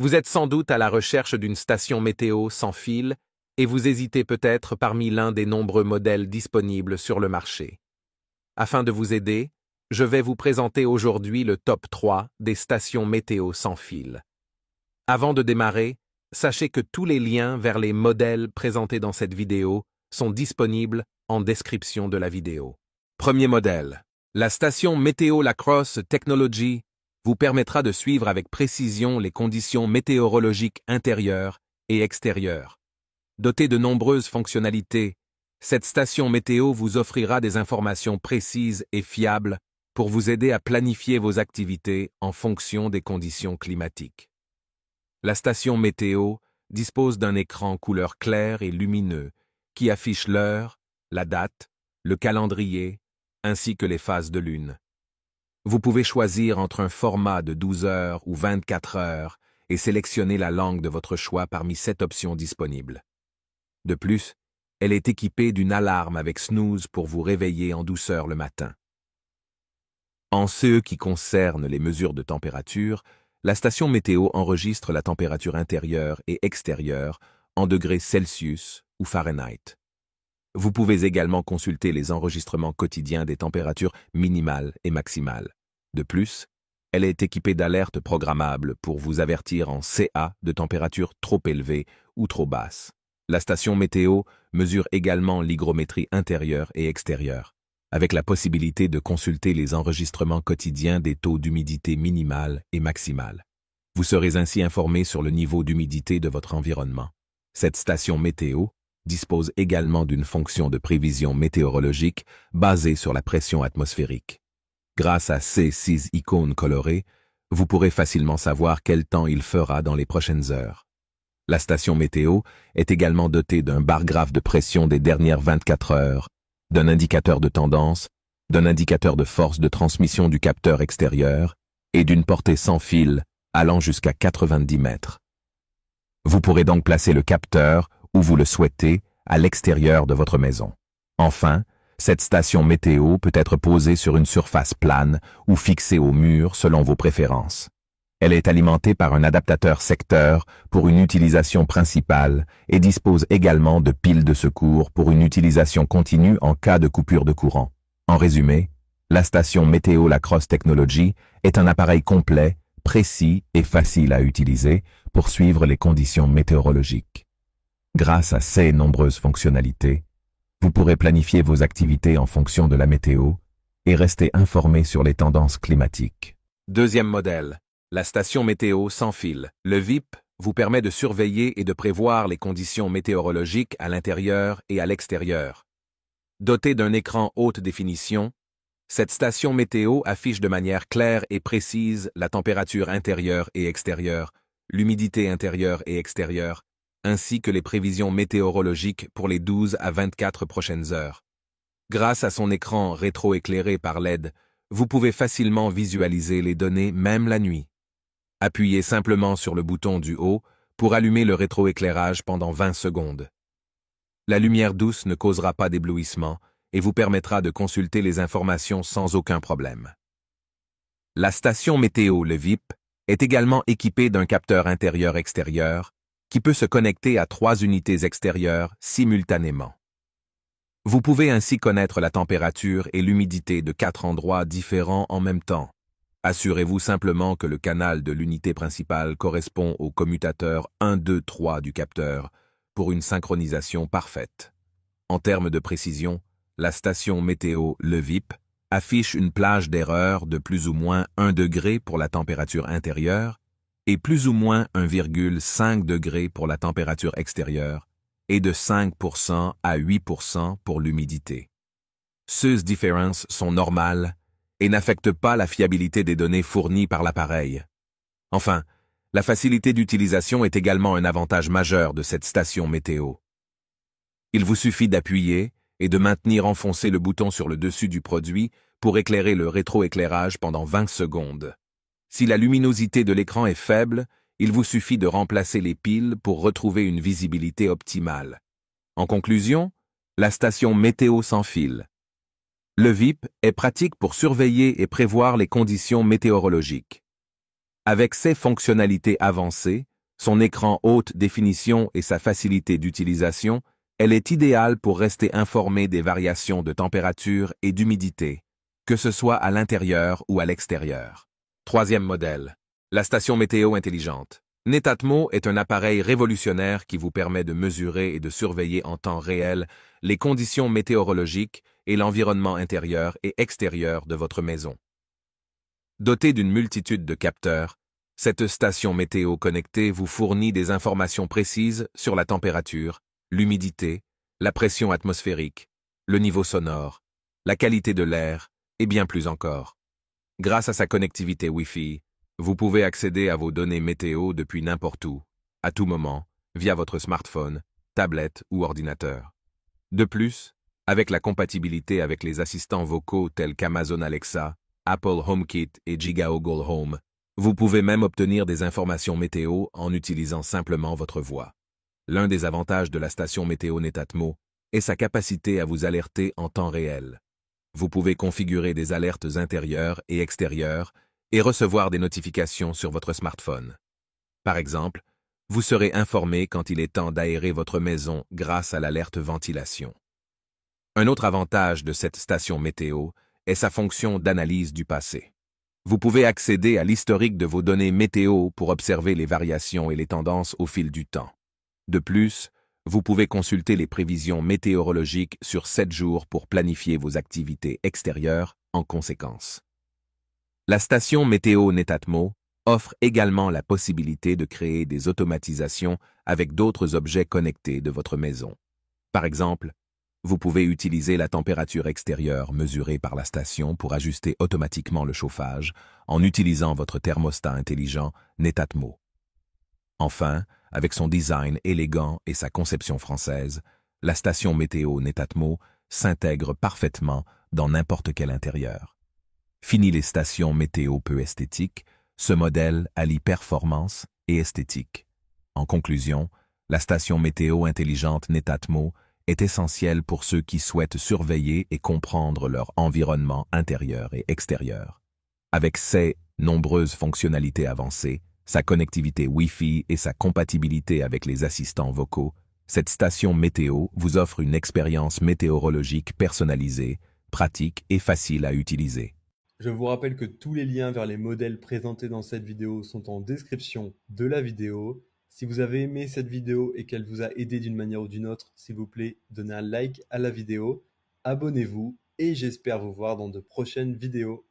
Vous êtes sans doute à la recherche d'une station météo sans fil et vous hésitez peut-être parmi l'un des nombreux modèles disponibles sur le marché. Afin de vous aider, je vais vous présenter aujourd'hui le top 3 des stations météo sans fil. Avant de démarrer, sachez que tous les liens vers les modèles présentés dans cette vidéo sont disponibles en description de la vidéo. Premier modèle. La station Météo Lacrosse Technology vous permettra de suivre avec précision les conditions météorologiques intérieures et extérieures. Dotée de nombreuses fonctionnalités, cette station météo vous offrira des informations précises et fiables pour vous aider à planifier vos activités en fonction des conditions climatiques. La station météo dispose d'un écran couleur claire et lumineux qui affiche l'heure, la date, le calendrier, ainsi que les phases de lune. Vous pouvez choisir entre un format de 12 heures ou 24 heures et sélectionner la langue de votre choix parmi 7 options disponibles. De plus, elle est équipée d'une alarme avec snooze pour vous réveiller en douceur le matin. En ce qui concerne les mesures de température, la station météo enregistre la température intérieure et extérieure en degrés Celsius ou Fahrenheit. Vous pouvez également consulter les enregistrements quotidiens des températures minimales et maximales. De plus, elle est équipée d'alertes programmables pour vous avertir en CA de température trop élevée ou trop basse. La station météo mesure également l'hygrométrie intérieure et extérieure, avec la possibilité de consulter les enregistrements quotidiens des taux d'humidité minimale et maximale. Vous serez ainsi informé sur le niveau d'humidité de votre environnement. Cette station météo dispose également d'une fonction de prévision météorologique basée sur la pression atmosphérique. Grâce à ces 6 icônes colorées, vous pourrez facilement savoir quel temps il fera dans les prochaines heures. La station météo est également dotée d'un bar-graphe de pression des dernières 24 heures, d'un indicateur de tendance, d'un indicateur de force de transmission du capteur extérieur et d'une portée sans fil allant jusqu'à 90 mètres. Vous pourrez donc placer le capteur où vous le souhaitez, à l'extérieur de votre maison. Enfin, cette station météo peut être posée sur une surface plane ou fixée au mur selon vos préférences. Elle est alimentée par un adaptateur secteur pour une utilisation principale et dispose également de piles de secours pour une utilisation continue en cas de coupure de courant. En résumé, la station Météo Lacrosse Technology est un appareil complet, précis et facile à utiliser pour suivre les conditions météorologiques. Grâce à ces nombreuses fonctionnalités, vous pourrez planifier vos activités en fonction de la météo et rester informé sur les tendances climatiques. Deuxième modèle, la station météo sans fil. Le VIP vous permet de surveiller et de prévoir les conditions météorologiques à l'intérieur et à l'extérieur. Dotée d'un écran haute définition, cette station météo affiche de manière claire et précise la température intérieure et extérieure, l'humidité intérieure et extérieure, ainsi que les prévisions météorologiques pour les 12 à 24 prochaines heures. Grâce à son écran rétroéclairé par LED, vous pouvez facilement visualiser les données même la nuit. Appuyez simplement sur le bouton du haut pour allumer le rétroéclairage pendant 20 secondes. La lumière douce ne causera pas d'éblouissement et vous permettra de consulter les informations sans aucun problème. La station météo, le VIP, est également équipée d'un capteur intérieur-extérieur qui peut se connecter à 3 unités extérieures simultanément. Vous pouvez ainsi connaître la température et l'humidité de 4 endroits différents en même temps. Assurez-vous simplement que le canal de l'unité principale correspond au commutateur 1, 2, 3 du capteur pour une synchronisation parfaite. En termes de précision, la station météo Le VIP affiche une plage d'erreur de plus ou moins 1 degré pour la température intérieure et plus ou moins 1,5 degré pour la température extérieure et de 5% à 8% pour l'humidité. Ces différences sont normales et n'affectent pas la fiabilité des données fournies par l'appareil. Enfin, la facilité d'utilisation est également un avantage majeur de cette station météo. Il vous suffit d'appuyer et de maintenir enfoncé le bouton sur le dessus du produit pour éclairer le rétroéclairage pendant 20 secondes. Si la luminosité de l'écran est faible, il vous suffit de remplacer les piles pour retrouver une visibilité optimale. En conclusion, la station météo sans fil. Le VIP est pratique pour surveiller et prévoir les conditions météorologiques. Avec ses fonctionnalités avancées, Son écran haute définition et sa facilité d'utilisation, elle est idéale pour rester informé des variations de température et d'humidité, que ce soit à l'intérieur ou à l'extérieur. Troisième modèle, la station météo intelligente. Netatmo est un appareil révolutionnaire qui vous permet de mesurer et de surveiller en temps réel les conditions météorologiques et l'environnement intérieur et extérieur de votre maison. Dotée d'une multitude de capteurs, cette station météo connectée vous fournit des informations précises sur la température, l'humidité, la pression atmosphérique, le niveau sonore, la qualité de l'air et bien plus encore. Grâce à sa connectivité Wi-Fi, vous pouvez accéder à vos données météo depuis n'importe où, à tout moment, via votre smartphone, tablette ou ordinateur. De plus, avec la compatibilité avec les assistants vocaux tels qu'Amazon Alexa, Apple HomeKit et Giga Google Home, vous pouvez même obtenir des informations météo en utilisant simplement votre voix. L'un des avantages de la station météo Netatmo est sa capacité à vous alerter en temps réel. Vous pouvez configurer des alertes intérieures et extérieures et recevoir des notifications sur votre smartphone. Par exemple, vous serez informé quand il est temps d'aérer votre maison grâce à l'alerte ventilation. Un autre avantage de cette station météo est sa fonction d'analyse du passé. Vous pouvez accéder à l'historique de vos données météo pour observer les variations et les tendances au fil du temps. De plus, vous pouvez consulter les prévisions météorologiques sur 7 jours pour planifier vos activités extérieures en conséquence. La station météo Netatmo offre également la possibilité de créer des automatisations avec d'autres objets connectés de votre maison. Par exemple, vous pouvez utiliser la température extérieure mesurée par la station pour ajuster automatiquement le chauffage en utilisant votre thermostat intelligent Netatmo. Enfin, avec son design élégant et sa conception française, la station météo Netatmo s'intègre parfaitement dans n'importe quel intérieur. Fini les stations météo peu esthétiques, ce modèle allie performance et esthétique. En conclusion, la station météo intelligente Netatmo est essentielle pour ceux qui souhaitent surveiller et comprendre leur environnement intérieur et extérieur. Avec ses nombreuses fonctionnalités avancées, sa connectivité Wi-Fi et sa compatibilité avec les assistants vocaux, cette station météo vous offre une expérience météorologique personnalisée, pratique et facile à utiliser. Je vous rappelle que tous les liens vers les modèles présentés dans cette vidéo sont en description de la vidéo. Si vous avez aimé cette vidéo et qu'elle vous a aidé d'une manière ou d'une autre, s'il vous plaît, donnez un like à la vidéo, abonnez-vous et j'espère vous voir dans de prochaines vidéos.